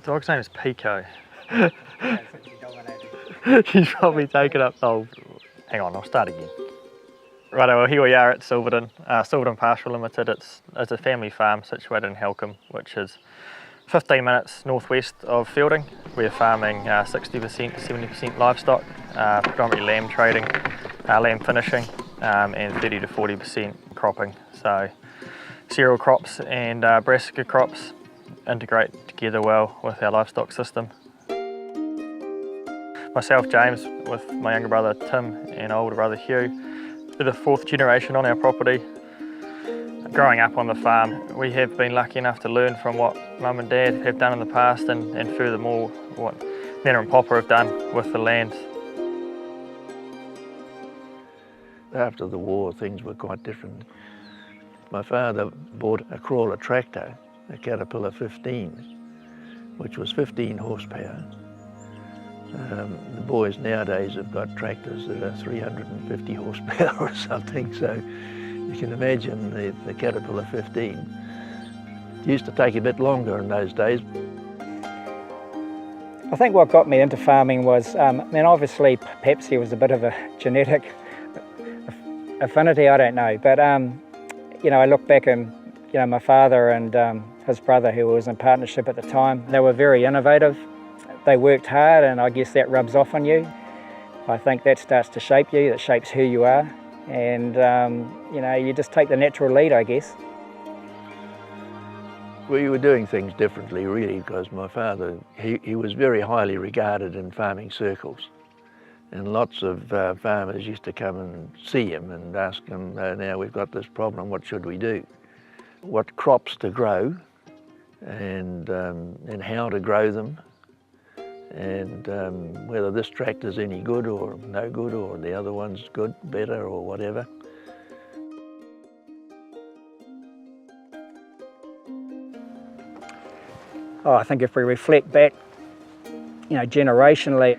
Dog's name is Pico. She's probably taken up. Oh, hang on, I'll start again. Right, well, here we are at Silverton, Silverton Pastoral Limited. It's a family farm situated in Halcombe, which is 15 minutes northwest of Fielding. We're farming 60% to 70% livestock, predominantly lamb trading, lamb finishing, and 30 to 40% cropping. So cereal crops and brassica crops integrate together well with our livestock system. Myself, James, with my younger brother Tim and older brother Hugh, we're the fourth generation on our property. Growing up on the farm, we have been lucky enough to learn from what Mum and Dad have done in the past and furthermore what Nana and Papa have done with the land. After the war, things were quite different. My father bought a crawler tractor, a Caterpillar 15, which was 15 horsepower. The boys nowadays have got tractors that are 350 horsepower or something, so you can imagine the Caterpillar 15. It used to take a bit longer in those days. I think what got me into farming was, obviously perhaps there was a bit of a genetic affinity, I don't know, but I look back and my father and his brother, who was in partnership at the time, they were very innovative. They worked hard, and I guess that rubs off on you. I think that starts to shape you, that shapes who you are, and you just take the natural lead, I guess. We were doing things differently really, because my father, he was very highly regarded in farming circles, and lots of farmers used to come and see him and ask him, now we've got this problem, what should we do? What crops to grow, and how to grow them, and whether this tractor's any good or no good, or the other one's good, better, or whatever. I think if we reflect back, generationally,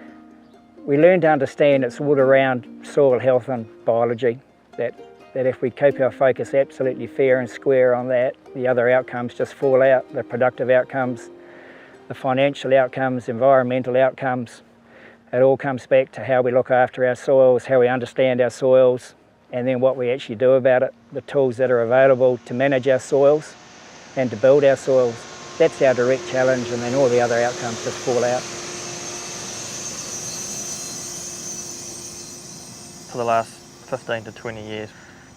we learn to understand it's all around soil health and biology, that if we keep our focus absolutely fair and square on that, the other outcomes just fall out, the productive outcomes, the financial outcomes, environmental outcomes. It all comes back to how we look after our soils, how we understand our soils, and then what we actually do about it, the tools that are available to manage our soils and to build our soils. That's our direct challenge, and then all the other outcomes just fall out. For the last 15 to 20 years,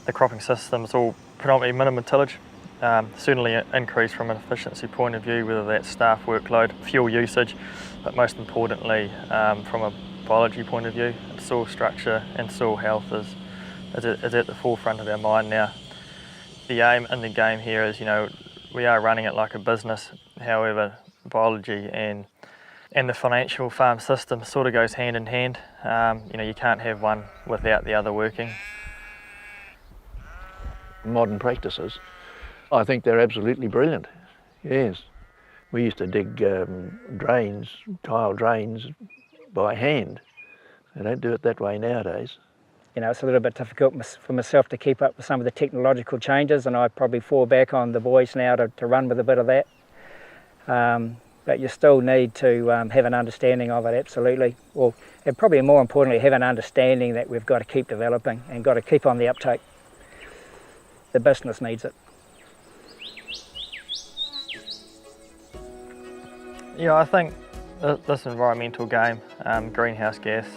the cropping system's all predominantly minimum tillage. Certainly increased from an efficiency point of view, whether that's staff workload, fuel usage, but most importantly from a biology point of view, soil structure and soil health is at the forefront of our mind now. The aim in the game here is, we are running it like a business, however biology and the financial farm system sort of goes hand in hand. You can't have one without the other working. Modern practices, I think they're absolutely brilliant, yes. We used to dig drains, tile drains, by hand. They don't do it that way nowadays. It's a little bit difficult for myself to keep up with some of the technological changes, and I probably fall back on the boys now to run with a bit of that. But you still need to have an understanding of it, absolutely. Well, and probably more importantly, have an understanding that we've got to keep developing and got to keep on the uptake. The business needs it. Yeah, I think this environmental game, greenhouse gas,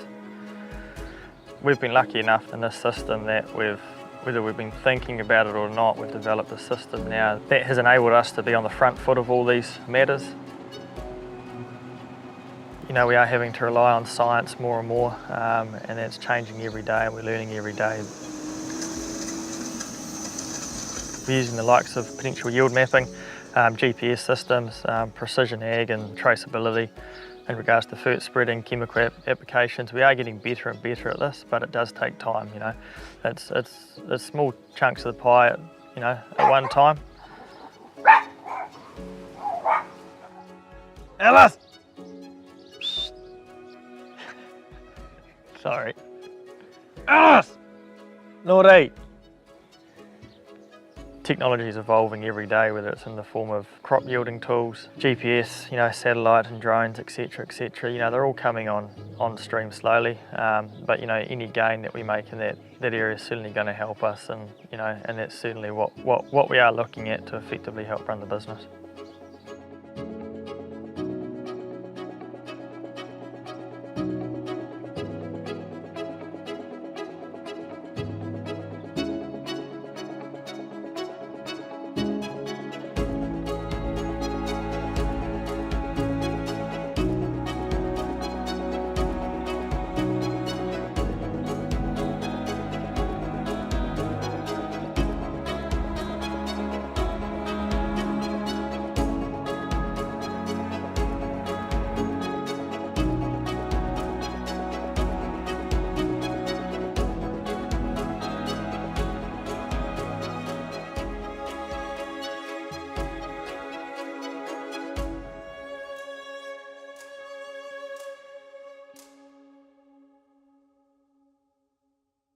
we've been lucky enough in this system that whether we've been thinking about it or not, we've developed a system now that has enabled us to be on the front foot of all these matters. We are having to rely on science more and more, and that's changing every day, and we're learning every day. We're using the likes of potential yield mapping, GPS systems, precision ag and traceability in regards to fruit spreading, chemical applications. We are getting better and better at this, but it does take time, It's small chunks of the pie, at one time. Alice! Sorry. Alice! Naughty! Technology is evolving every day, whether it's in the form of crop yielding tools, GPS, satellite and drones, etc., etc. They're all coming on stream slowly, but any gain that we make in that area is certainly going to help us, and and that's certainly what we are looking at to effectively help run the business.